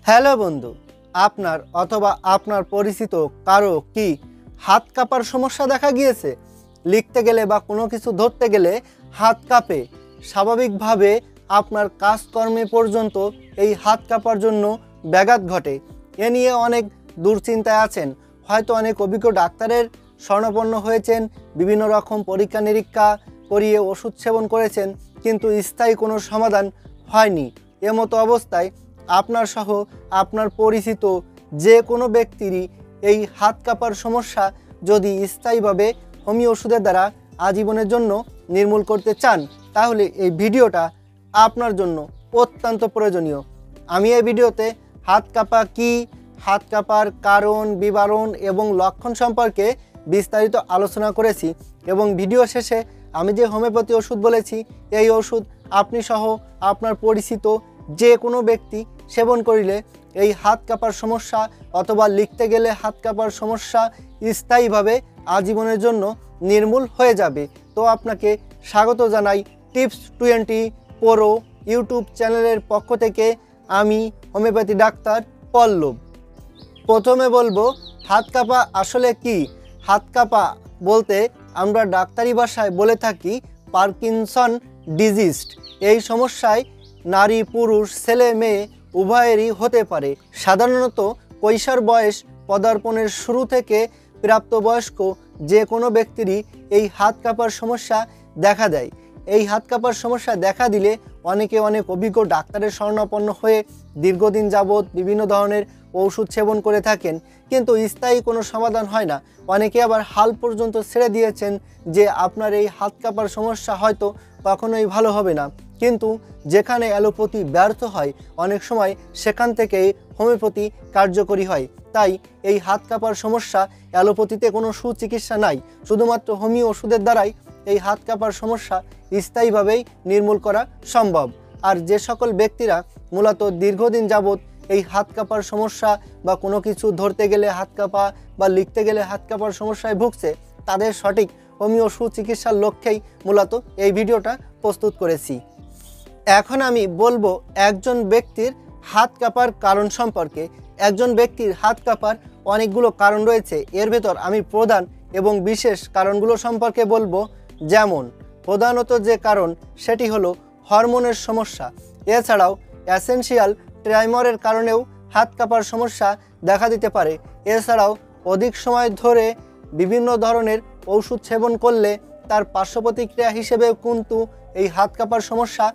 Hello বন্ধু, আপনার অথবা আপনার পরিচিত কারো কি হাত কাঁপার সমস্যা দেখা গিয়েছে? লিখতে গেলে বা কোনো কিছু ধরতে গেলে হাত কাঁপে। স্বাভাবিকভাবে আপনার কাজকর্মে পর্যন্ত এই হাত কাঁপার জন্য ব্যাঘাত ঘটে। এ নিয়ে অনেক দুশ্চিন্তায় আছেন। হয়তো অনেক অভিজ্ঞ ডাক্তারের শরণাপন্ন হয়েছেন, বিভিন্ন রকম পরীক্ষা নিরীক্ষা করিয়ে ওষুধ সেবন করেছেন, কিন্তু স্থায়ী কোনো সমাধান হয়নি। এমতো অবস্থায় আপনার সহ আপনার পরিচিত যে কোনো ব্যক্তিরই এই হাত কাঁপার সমস্যা যদি স্থায়ীভাবে হোমিও ওষুধের দ্বারা আজীবনের জন্য নির্মূল করতে চান, তাহলে এই ভিডিওটা আপনার জন্য অত্যন্ত প্রয়োজনীয়। আমি এই ভিডিওতে হাত কাঁপা কী, হাত কাঁপার কারণ, বিবরণ এবং লক্ষণ সম্পর্কে বিস্তারিত আলোচনা করেছি এবং ভিডিও শেষে আমি যে হোমিওপ্যাথি ওষুধ বলেছি, এই ওষুধ আপনি সহ আপনার পরিচিত যে কোনো ব্যক্তি সেবন করিলে এই হাত কাঁপার সমস্যা অথবা লিখতে গেলে হাত কাঁপার সমস্যা স্থায়ীভাবে আজীবনের জন্য নির্মূল হয়ে যাবে। তো আপনাকে স্বাগত জানাই টিপস 20 প্রো ইউটিউব চ্যানেলের পক্ষ থেকে। আমি হোমিওপ্যাথি ডাক্তার পল্লব। প্রথমে বলবো হাত কাঁপা আসলে কি। হাত কাঁপা বলতে আমরা ডাক্তারি ভাষায় বলে থাকি পার্কিনসন ডিজিজ। এই সমস্যায় নারী পুরুষ ছেলে মেয়ে উভয়েরই হতে পারে। সাধারণত কৈশোর বয়স পদার্পণের শুরু থেকে প্রাপ্তবয়স্ক যে কোনো ব্যক্তিরই এই হাত কাঁপার সমস্যা দেখা দেয়। এই হাত কাঁপার সমস্যা দেখা দিলে অনেকে অনেক অভিজ্ঞ ডাক্তারের শরণাপন্ন হয়ে দীর্ঘদিন যাবৎ বিভিন্ন ধরনের ওষুধ সেবন করে থাকেন, কিন্তু স্থায়ী কোনো সমাধান হয় না। অনেকে আবার হাল পর্যন্ত ছেড়ে দিয়েছেন যে আপনার এই হাত কাঁপার সমস্যা হয়তো কখনোই ভালো হবে না। কিন্তু যেখানে অ্যালোপ্যাথি ব্যর্থ হয়, অনেক সময় সেখান থেকেই হোমিওপ্যাথি কার্যকরী হয়। তাই এই হাত কাঁপার সমস্যা অ্যালোপ্যাথিতে কোনো সুচিকিৎসা নাই, শুধুমাত্র হোমিও ওষুধের দ্বারাই এই হাত কাঁপার সমস্যা স্থায়ীভাবেই নির্মূল করা সম্ভব। আর যে সকল ব্যক্তিরা মূলত দীর্ঘদিন যাবৎ এই হাত কাঁপার সমস্যা বা কোনো কিছু ধরতে গেলে হাত কাঁপা বা লিখতে গেলে হাত কাঁপার সমস্যায় ভুগছে, তাদের সঠিক হোমিও সুচিকিৎসার লক্ষ্যেই মূলত এই ভিডিওটা প্রস্তুত করেছি। এখন আমি বলবো একজন ব্যক্তির হাত কাঁপার কারণ সম্পর্কে। একজন ব্যক্তির হাত কাঁপার অনেকগুলো কারণ রয়েছে, এর ভেতর আমি প্রধান এবং বিশেষ কারণগুলো সম্পর্কে বলবো। যেমন প্রধানত যে কারণ সেটি হলো হরমোনের সমস্যা। এছাড়াও অ্যাসেনশিয়াল ট্রাইমরের কারণেও হাত কাঁপার সমস্যা দেখা দিতে পারে। এছাড়াও অধিক সময় ধরে বিভিন্ন ধরনের ওষুধ সেবন করলে তার পার্শ্ব প্রতিক্রিয়া হিসেবেও কিন্তু এই হাত কাঁপার সমস্যা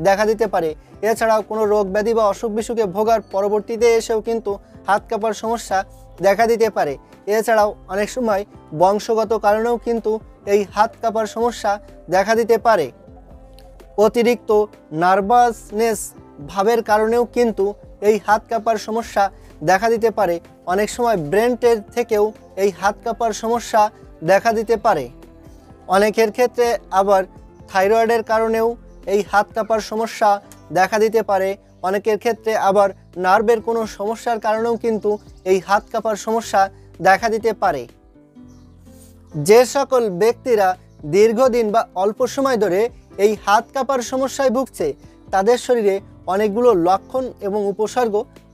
দেখা দিতে পারে। এছাড়াও কোনো রোগ ব্যাধি বা অসুখ বিসুখে ভোগার পরবর্তীতে এসেও কিন্তু হাত কাঁপার সমস্যা দেখা দিতে পারে। এছাড়াও অনেক সময় বংশগত কারণেও কিন্তু এই হাত কাঁপার সমস্যা দেখা দিতে পারে। অতিরিক্ত নার্ভাসনেস ভাবের কারণেও কিন্তু এই হাত কাঁপার সমস্যা দেখা দিতে পারে। অনেক সময় ব্রেনের থেকেও এই হাত কাঁপার সমস্যা দেখা দিতে পারে। অনেকের ক্ষেত্রে আবার থাইরয়েডের কারণেও এই হাত কাঁপার সমস্যা দেখা দিতে পারে। অনেকের ক্ষেত্রে আবার নার্ভের কোনো সমস্যার কারণেও কিন্তু এই হাত কাঁপার সমস্যা দেখা দিতে পারে। যে সকল ব্যক্তিরা দীর্ঘদিন বা অল্প সময় ধরে এই হাত কাঁপার সমস্যায় ভুগছে, তাদের শরীরে অনেকগুলো লক্ষণ এবং উপসর্গ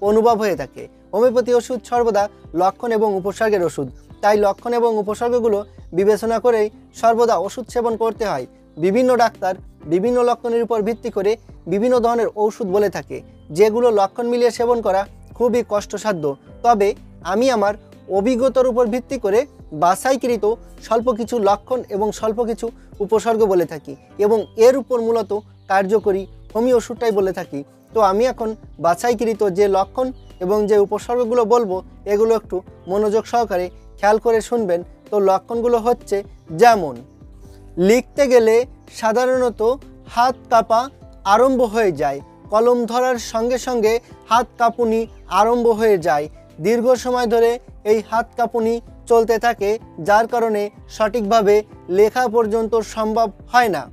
অনুভব হয়ে থাকে। হোমিওপ্যাথি ওষুধ সর্বদা লক্ষণ এবং উপসর্গের ওষুধ, তাই লক্ষণ এবং উপসর্গগুলো বিবেচনা করেই সর্বদা ওষুধ সেবন করতে হয়। বিভিন্ন ডাক্তার বিভিন্ন লক্ষণের উপর ভিত্তি করে বিভিন্ন ধরনের ওষুধ বলে থাকে, যেগুলো লক্ষণ মিলিয়ে সেবন করা খুবই কষ্টসাধ্য। তবে আমি আমার অভিজ্ঞতার উপর ভিত্তি করে বাছাইকৃত স্বল্প কিছু লক্ষণ এবং স্বল্প কিছু উপসর্গ বলে থাকি এবং এর উপর মূলত কার্যকরী হোমিও ওষুধটাই বলে থাকি। তো আমি এখন বাছাইকৃত যে লক্ষণ এবং যে উপসর্গগুলো বলবো, এগুলো একটু মনোযোগ সহকারে খেয়াল করে শুনবেন। তো লক্ষণগুলো হচ্ছে, যেমন লিখতে গেলে সাধারণত হাত কাঁপা আরম্ভ হয়ে যায়, কলম ধরার সঙ্গে সঙ্গে হাত কাঁপুনি আরম্ভ হয়ে যায়, দীর্ঘ সময় ধরে এই হাত কাঁপুনি চলতে থাকে, যার কারণে সঠিকভাবে লেখা পর্যন্ত সম্ভব হয় না।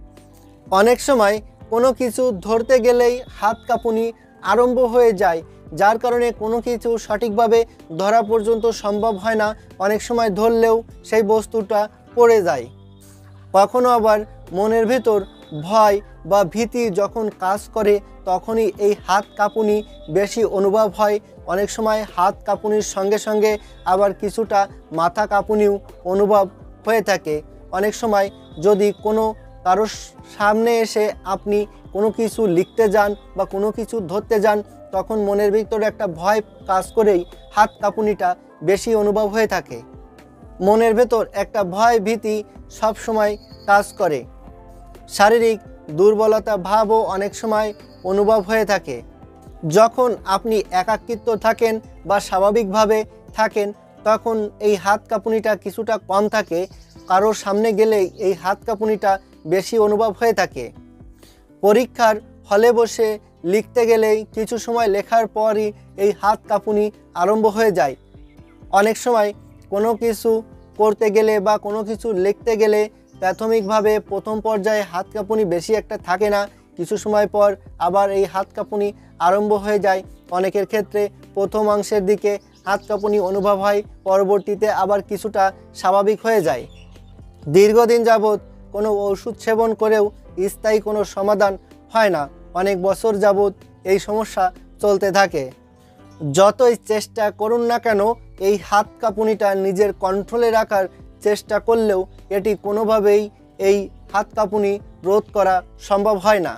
অনেক সময় কোনো কিছু ধরতে গেলেই হাত কাঁপুনি আরম্ভ হয়ে যায়, যার কারণে কোনো কিছু সঠিকভাবে ধরা পর্যন্ত সম্ভব হয় না। অনেক সময় ধরলেও সেই বস্তুটা পড়ে যায়। কখনো আবার মনের ভেতর ভয় বা ভীতি যখন কাজ করে তখনই এই হাত কাঁপুনি বেশি অনুভব হয়। অনেক সময় হাত কাঁপুনির সঙ্গে সঙ্গে আবার কিছুটা মাথা কাঁপুনিও অনুভব হয়ে থাকে। অনেক সময় যদি কোনো কারোর সামনে এসে আপনি কোনো কিছু লিখতে যান বা কোনো কিছু ধরতে যান, তখন মনের ভিতরে একটা ভয় কাজ করেই হাত কাঁপুনিটা বেশি অনুভব হয়ে থাকে। মনের ভেতর একটা ভয় ভীতি সব সময় কাজ করে। শারীরিক দুর্বলতা ভাবও অনেক সময় অনুভব হয়ে থাকে। যখন আপনি একাকিত্ব থাকেন বা স্বাভাবিকভাবে থাকেন তখন এই হাত কাঁপুনিটা কিছুটা কম থাকে। কারোর সামনে গেলেই এই হাত কাঁপুনিটা বেশি অনুভব হয়ে থাকে। পরীক্ষার হলে বসে লিখতে গেলেই কিছু সময় লেখার পরই এই হাত কাঁপুনি আরম্ভ হয়ে যায়। অনেক সময় কোনো কিছু করতে গেলে বা কোনো কিছু লিখতে গেলে প্রাথমিকভাবে প্রথম পর্যায়ে হাত কাঁপুনি বেশি একটা থাকে না, কিছু সময় পর আবার এই হাত কাঁপুনি আরম্ভ হয়ে যায়। অনেকের ক্ষেত্রে প্রথম অংশের দিকে হাত কাঁপুনি অনুভব হয়, পরবর্তীতে আবার কিছুটা স্বাভাবিক হয়ে যায়। দীর্ঘদিন যাবৎ কোনো ওষুধ সেবন করেও স্থায়ী কোনো সমাধান হয় না। অনেক বছর যাবৎ এই সমস্যা চলতে থাকে। যতই চেষ্টা করুন না কেন এই হাত কাঁপুনিটা নিজের কন্ট্রোলে রাখার চেষ্টা করলেও এটি কোনোভাবেই এই হাত কাঁপুনি রোধ করা সম্ভব হয় না।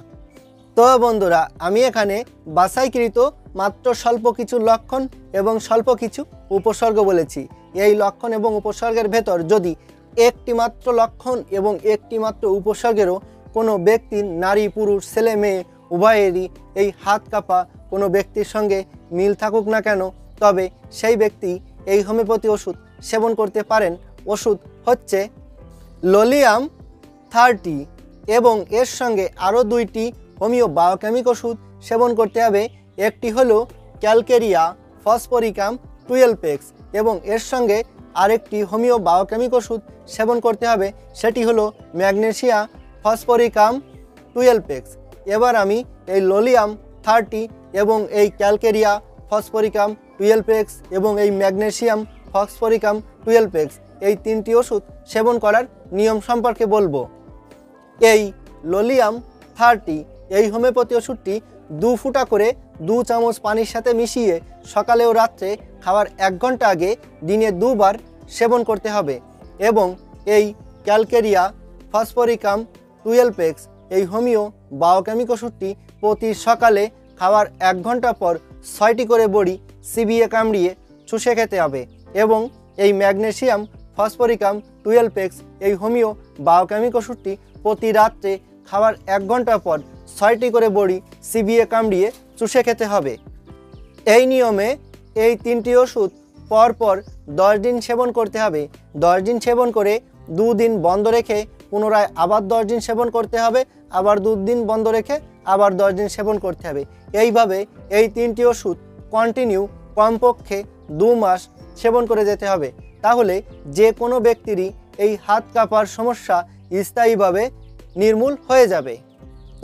তো বন্ধুরা, আমি এখানে বাছাইকৃত মাত্র স্বল্প কিছু লক্ষণ এবং স্বল্প কিছু উপসর্গ বলেছি। এই লক্ষণ এবং উপসর্গের ভেতর যদি একটি মাত্র লক্ষণ এবং একটি মাত্র উপসর্গেরও কোনো ব্যক্তির, নারী পুরুষ ছেলে মেয়ে উভয়েরই এই হাত কাঁপা কোনো ব্যক্তির সঙ্গে মিল থাকুক না কেন, তবে সেই ব্যক্তি এই হোমিওপ্যাথি ওষুধ সেবন করতে পারেন। ওষুধ হচ্ছে লোলিয়াম 30 এবং এর সঙ্গে আরও 2টি হোমিও বায়োকেমিক ওষুধ সেবন করতে হবে। একটি হলো ক্যালকেরিয়া ফসফরিকাম 12x এবং এর সঙ্গে আরেকটি হোমিও বায়োকেমিক ওষুধ সেবন করতে হবে, সেটি হলো ম্যাগনেসিয়া ফসফরিকাম 12x। এবার আমি এই লোলিয়াম 30 এবং এই ক্যালকেরিয়া ফসফরিকাম 12x এবং এই ম্যাগনেসিয়াম ফসফরিকাম 12x এই 3টি ওষুধ সেবন করার নিয়ম সম্পর্কে বলবো। এই লোলিয়াম 30 এই হোমিওপ্যাথি ওষুধটি 2 ফুটা করে 2 চামচ পানির সাথে মিশিয়ে সকালে ও রাত্রে খাওয়ার 1 ঘন্টা আগে দিনে 2 বার সেবন করতে হবে। এবং এই ক্যালকেরিয়া ফসফরিকাম 12x এই হোমিও বায়োকেমিক ওষুধটি প্রতি সকালে খাওয়ার 1 ঘন্টা পর 6টি করে বড়ি চিবিয়ে কামড়িয়ে চুষে খেতে হবে। এবং এই ম্যাগনেসিয়াম ফসফরিকাম 12x এই হোমিও বায়োকেমিক ওষুধটি প্রতি রাত্রে খাওয়ার 1 ঘন্টা পর 6টি করে বড়ি চিবিয়ে কামড়িয়ে চুষে খেতে হবে। এই নিয়মে এই 3টি ওষুধ পরপর 10 দিন সেবন করতে হবে। 10 দিন সেবন করে 2 দিন বন্ধ রেখে পুনরায় আবার 10 দিন সেবন করতে হবে, আবার 2 দিন বন্ধ রেখে আবার 10 দিন সেবন করতে হবে। এইভাবে এই 3টি ওষুধ কন্টিনিউ কমপক্ষে 2 মাস সেবন করে যেতে হবে। তাহলে যে কোনো ব্যক্তিরই এই হাত কাঁপার সমস্যা স্থায়ীভাবে নির্মূল হয়ে যাবে।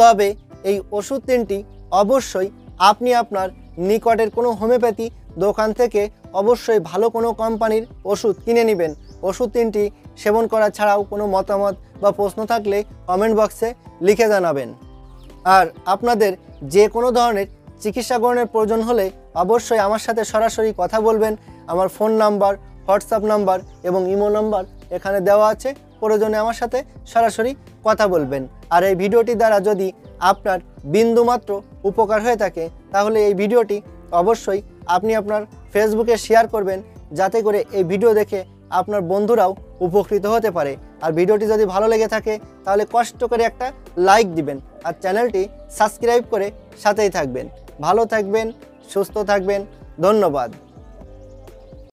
তবে এই ওষুধ 3টি অবশ্যই আপনি আপনার নিকটের কোনো হোমিওপ্যাথি দোকান থেকে অবশ্যই ভালো কোনো কোম্পানির ওষুধ কিনে নেবেন। ওষুধ 3টি সেবন করা ছাড়াও কোনো মতামত বা প্রশ্ন থাকলে কমেন্ট বক্সে লিখে জানাবেন। আর আপনাদের যে কোনো ধরনের চিকিৎসা গ্রহণের প্রয়োজন হলে অবশ্যই আমার সাথে সরাসরি কথা বলবেন। আমার ফোন নাম্বার, হোয়াটসঅ্যাপ নাম্বার এবং ইমো নাম্বার এখানে দেওয়া আছে, প্রয়োজনে আমার সাথে সরাসরি কথা বলবেন। আর এই ভিডিওটি দ্বারা যদি আপনার বিন্দুমাত্র উপকার হয়ে থাকে তাহলে এই ভিডিওটি অবশ্যই আপনি আপনার ফেসবুকে শেয়ার করবেন, যাতে করে এই ভিডিও দেখে আপনার বন্ধুরাও উপকৃত হতে পারে। আর ভিডিওটি যদি ভালো লেগে থাকে তাহলে কষ্ট করে একটা লাইক দিবেন আর চ্যানেলটি সাবস্ক্রাইব করে সাথেই থাকবেন। ভালো থাকবেন, সুস্থ থাকবেন। ধন্যবাদ।